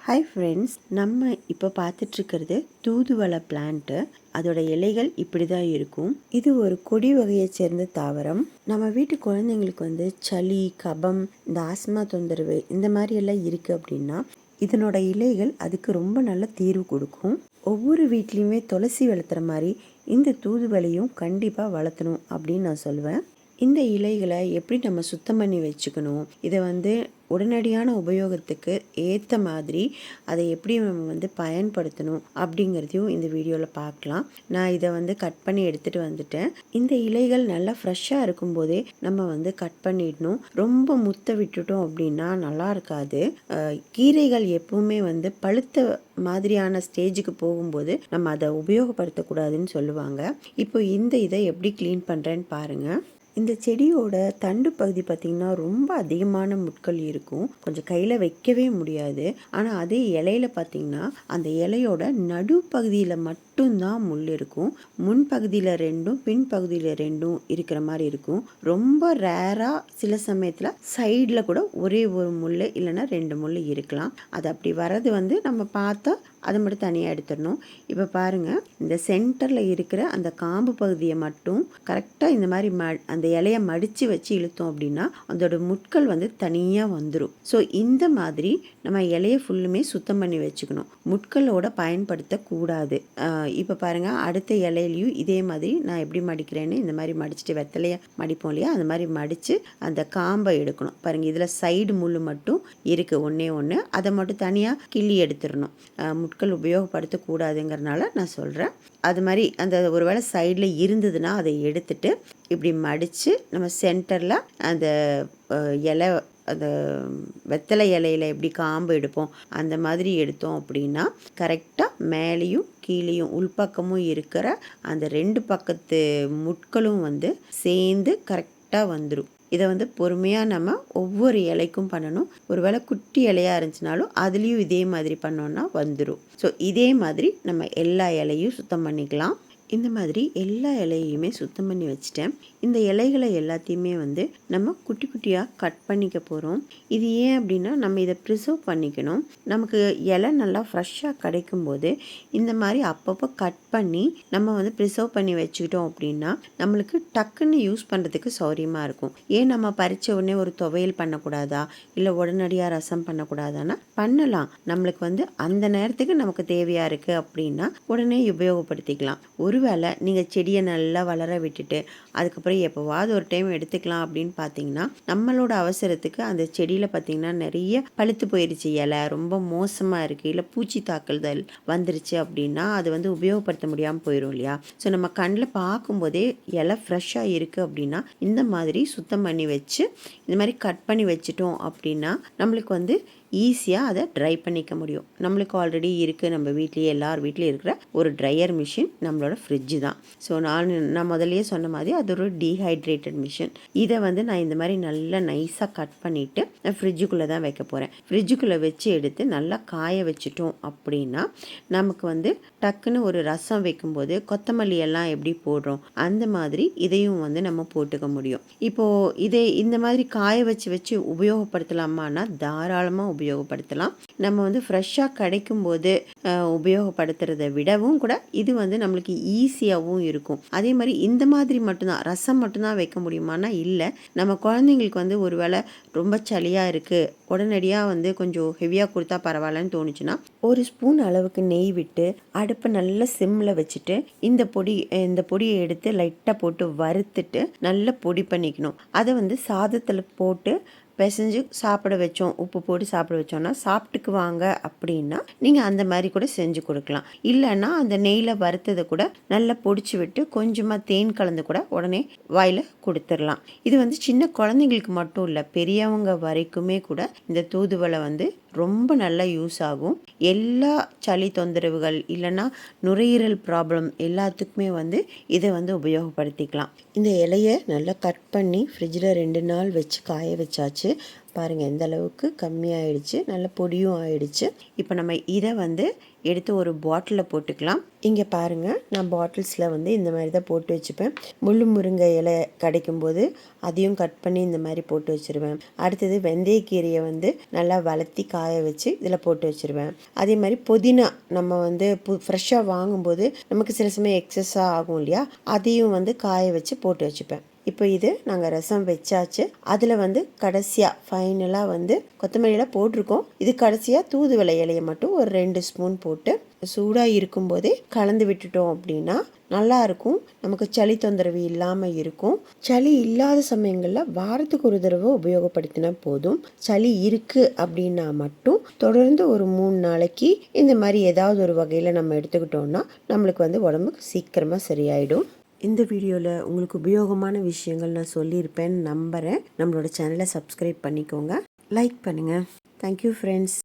Hi friends, நம்ம இப்போ பார்த்துட்ருக்கிறது தூதுவளை பிளான்ட்டு. அதோட இலைகள் இப்படி தான் இருக்கும். இது ஒரு கொடி வகையை சேர்ந்த தாவரம். நம்ம வீட்டு குழந்தைங்களுக்கு சளி, கபம், இந்த ஆஸ்மா தொந்தரவு இந்த மாதிரி எல்லாம் இருக்குது அப்படின்னா இதனோட இலைகள் அதுக்கு ரொம்ப நல்ல தீர்வு கொடுக்கும். ஒவ்வொரு வீட்லேயுமே துளசி வளர்த்துற மாதிரி இந்த தூதுவளையும் கண்டிப்பாக வளர்த்தணும் அப்படின்னு நான் சொல்லுவேன். இந்த இலைகளை எப்படி நம்ம சுத்தம் பண்ணி வச்சுக்கணும், இதை உடனடியான உபயோகத்துக்கு ஏற்ற மாதிரி அதை எப்படி நம்ம பயன்படுத்தணும் அப்படிங்கிறதையும் இந்த வீடியோவில் பார்க்கலாம். நான் இதை கட் பண்ணி எடுத்துகிட்டு வந்துட்டேன். இந்த இலைகள் நல்லா ஃப்ரெஷ்ஷாக இருக்கும்போதே நம்ம கட் பண்ணிடணும். ரொம்ப முத்த விட்டுட்டோம் அப்படின்னா நல்லா இருக்காது. கீரைகள் எப்பவுமே பழுத்த மாதிரியான ஸ்டேஜுக்கு போகும்போது நம்ம அதை உபயோகப்படுத்தக்கூடாதுன்னு சொல்லுவாங்க. இப்போ இதை எப்படி க்ளீன் பண்ணுறேன்னு பாருங்கள். இந்த செடியோட தண்டு பகுதி பார்த்திங்கன்னா ரொம்ப அதிகமான முட்கள் இருக்கும். கொஞ்சம் கையில் வைக்கவே முடியாது. ஆனால் அதே இலையில பார்த்திங்கன்னா அந்த இலையோட நடுப்பகுதியில் மட்டும்தான் முள் இருக்கும். முன்பகுதியில் 2, பின்பகுதியில் 2 இருக்கிற மாதிரி இருக்கும். ரொம்ப ரேராக சில சமயத்தில் சைடில் கூட ஒரே ஒரு முள் இல்லைன்னா 2 முள் இருக்கலாம். அது அப்படி வர்றது நம்ம பார்த்தா அதை மட்டும் தனியாக எடுத்துடணும். இப்போ பாருங்கள், இந்த சென்டரில் இருக்கிற அந்த காம்பு பகுதியை மட்டும் கரெக்டாக இந்த மாதிரி அந்த இலையை மடித்து வச்சு இழுத்தோம் அப்படின்னா அதோட முட்கள் தனியாக வந்துடும். ஸோ இந்த மாதிரி நம்ம இலையை ஃபுல்லுமே சுத்தம் பண்ணி வச்சுக்கணும். முட்களோட பயன்படுத்தக்கூடாது. இப்போ பாருங்கள், அடுத்த இலையிலையும் இதே மாதிரி நான் எப்படி மடிக்கிறேன்னு இந்த மாதிரி மடிச்சுட்டு வெத்தலையை மடிப்போம் இல்லையா, அந்த மாதிரி மடித்து அந்த காம்பை எடுக்கணும். பாருங்கள், இதில் சைடு முள் மட்டும் இருக்குது, ஒன்றே ஒன்று. அதை மட்டும் தனியாக கிள்ளி எடுத்துடணும். முட்கள் உபயோகப்படுத்தக்கூடாதுங்கிறனால நான் சொல்கிறேன். அது மாதிரி அந்த ஒருவேளை சைடில் இருந்ததுன்னா அதை எடுத்துட்டு இப்படி மடித்து நம்ம சென்டரில் அந்த இலை, அந்த வெத்தலை இலையில் எப்படி காம்பு எடுப்போம் அந்த மாதிரி எடுத்தோம் அப்படின்னா கரெக்டாக மேலேயும் கீழேயும் உள்பக்கமும் இருக்கிற அந்த 2 பக்கத்து முட்களும் சேர்ந்து கரெக்டாக வந்துடும். இதை பொறுமையாக நம்ம ஒவ்வொரு இலைக்கும் பண்ணணும். ஒருவேளை குட்டி இலையாக இருந்துச்சுனாலும் அதுலேயும் இதே மாதிரி பண்ணோன்னா வந்துடும். ஸோ இதே மாதிரி நம்ம எல்லா இலையும் சுத்தம் பண்ணிக்கலாம். இந்த மாதிரி எல்லா இலையுமே சுத்தம் பண்ணி வச்சுட்டேன். இந்த இலைகளை எல்லாத்தையுமே நம்ம குட்டி குட்டியாக கட் பண்ணிக்க போகிறோம். இது ஏன் அப்படின்னா நம்ம இதை ப்ரிசர்வ் பண்ணிக்கணும். நமக்கு இலை நல்லா ஃப்ரெஷ்ஷாக கிடைக்கும்போது இந்த மாதிரி அப்பப்போ கட் பண்ணி நம்ம ப்ரிசர்வ் பண்ணி வச்சுக்கிட்டோம் அப்படின்னா நம்மளுக்கு டக்குன்னு யூஸ் பண்ணுறதுக்கு சௌரியமாக இருக்கும். ஏன் நம்ம பறித்த உடனே ஒரு துவையல் பண்ணக்கூடாதா, இல்லை உடனடியாக ரசம் பண்ணக்கூடாதான்னா பண்ணலாம். நம்மளுக்கு அந்த நேரத்துக்கு நமக்கு தேவையாக இருக்குது அப்படின்னா உடனே உபயோகப்படுத்திக்கலாம். ஒருவேளை நீங்கள் செடியை நல்லா வளர விட்டுட்டு அதுக்கப்புறம் எப்போவாவது ஒரு டைம் எடுத்துக்கலாம் அப்படின்னு பார்த்தீங்கன்னா நம்மளோட அவசரத்துக்கு அந்த செடியில் பார்த்தீங்கன்னா நிறைய பழுத்து போயிடுச்சு, இலை ரொம்ப மோசமாக இருக்குது, இல்லை பூச்சி தாக்குதல் வந்துருச்சு அப்படின்னா அது உபயோகப்படுத்த முடியாமல் போயிடும் இல்லையா. ஸோ நம்ம கண்ணில் பார்க்கும்போதே இலை ஃப்ரெஷ்ஷாக இருக்குது அப்படின்னா இந்த மாதிரி சுத்தம் பண்ணி வச்சு இந்த மாதிரி கட் பண்ணி வச்சுட்டோம் அப்படின்னா நம்மளுக்கு ஈஸியாக அதை ட்ரை பண்ணிக்க முடியும். நம்மளுக்கு ஆல்ரெடி இருக்குது, நம்ம வீட்லேயே எல்லார் வீட்லேயும் இருக்கிற ஒரு ட்ரையர் மிஷின் நம்மளோட ஃப்ரிட்ஜு தான். ஸோ நான் முதல்லையே சொன்ன மாதிரி அது ஒரு டீஹைட்ரேட்டட் மிஷின். இதை நான் இந்த மாதிரி நல்லா நைஸாக கட் பண்ணிவிட்டு நான் ஃப்ரிட்ஜுக்குள்ளே தான் வைக்க போகிறேன். ஃப்ரிட்ஜுக்குள்ளே வச்சு எடுத்து நல்லா காய வச்சுட்டோம் அப்படின்னா நமக்கு டக்குன்னு ஒரு ரசம் வைக்கும்போது கொத்தமல்லி எல்லாம் எப்படி போடுறோம் அந்த மாதிரி இதையும் நம்ம போட்டுக்க முடியும். இப்போது இந்த மாதிரி காய வச்சு உபயோகப்படுத்தலாமான்னா தாராளமாக உபயோகப்படுத்தலாம். நம்ம ஃப்ரெஷ்ஷாக கிடைக்கும்போது உபயோகப்படுத்துறதை விடவும் கூட இது நம்மளுக்கு ஈஸியாகவும் இருக்கும். அதே மாதிரி இந்த மாதிரி மட்டும்தான் ரசம் மட்டும்தான் வைக்க முடியுமானா இல்லை. நம்ம குழந்தைங்களுக்கு ஒரு வேளை ரொம்ப சளியாக இருக்குது, உடனடியாக கொஞ்சம் ஹெவியாக கொடுத்தா பரவாயில்லன்னு தோணுச்சுன்னா 1 ஸ்பூன் அளவுக்கு நெய் விட்டு அடுப்பை நல்லா சிம்மில் வச்சுட்டு இந்த பொடியை எடுத்து லைட்டாக போட்டு வறுத்துட்டு நல்லா பொடி பண்ணிக்கணும். அதை சாதத்தில் போட்டு பிசைஞ்சு சாப்பிட வச்சோம், உப்பு போட்டு சாப்பிட வச்சோன்னா சாப்பிட்டுக்குவாங்க அப்படின்னா நீங்கள் அந்த மாதிரி கூட செஞ்சு கொடுக்கலாம். இல்லைன்னா அந்த நெய்யில் வறுத்ததை கூட நல்லா பொடிச்சு விட்டு கொஞ்சமாக தேன் கலந்து கூட உடனே வாயில் கொடுத்துடலாம். இது சின்ன குழந்தைங்களுக்கு மட்டும் இல்லை, பெரியவங்க வரைக்குமே கூட இந்த தூதுவளை ரொம்ப நல்லா யூஸ் ஆகும். எல்லா சளி தொந்தரவுகள் இல்லைன்னா நுரையீரல் ப்ராப்ளம் எல்லாத்துக்குமே இதை உபயோகப்படுத்திக்கலாம். இந்த இலையை நல்லா கட் பண்ணி ஃப்ரிட்ஜில் 2 நாள் வச்சு காய வச்சாச்சு. பாருங்கள் எந்த அளவுக்கு கம்மியாயிடுச்சு, நல்ல பொடியும் ஆயிடுச்சு. இப்போ நம்ம இதை வந்து எடுத்து ஒரு பாட்டிலில் போட்டுக்கலாம். இங்கே பாருங்கள், நான் பாட்டில்ஸில் வந்து இந்த மாதிரி தான் போட்டு வச்சுப்பேன். முருங்கை இலை கிடைக்கும்போது அதையும் கட் பண்ணி இந்த மாதிரி போட்டு வச்சுருவேன். அடுத்தது வெந்தயக்கீரையை வந்து நல்லா வளர்த்தி காய வச்சு இதில் போட்டு வச்சுருவேன். அதே மாதிரி புதினா நம்ம வந்து ஃப்ரெஷ்ஷாக வாங்கும்போது நமக்கு சில சமயம் எக்ஸஸாக ஆகும் இல்லையா, அதையும் வந்து காய வச்சு போட்டு வச்சுப்பேன். இப்போ இது நாங்கள் ரசம் வச்சாச்சு. அதில் வந்து கடைசியாக ஃபைனலாக வந்து கொத்தமல்லியெல்லாம் போட்டிருக்கோம். இது கடைசியாக தூதுவளை இலையை மட்டும் ஒரு 2 ஸ்பூன் போட்டு சூடாக இருக்கும்போதே கலந்து விட்டுட்டோம் அப்படின்னா நல்லாயிருக்கும். நமக்கு சளி தொந்தரவு இல்லாமல் இருக்கும். சளி இல்லாத சமயங்களில் வாரத்துக்கு ஒரு தடவை உபயோகப்படுத்தினா போதும். சளி இருக்குது அப்படின்னா மட்டும் தொடர்ந்து ஒரு 3 நாளைக்கு இந்த மாதிரி ஏதாவது ஒரு வகையில் நம்ம எடுத்துக்கிட்டோம்னா நம்மளுக்கு வந்து உடம்புக்கு சீக்கிரமாக சரியாயிடும். இந்த வீடியோவில் உங்களுக்கு உபயோகமான விஷயங்கள் நான் சொல்லியிருப்பேன்னு நம்புகிறேன். நம்மளோட சேனலை சப்ஸ்கிரைப் பண்ணிக்கோங்க, லைக் பண்ணுங்கள். Thank you friends.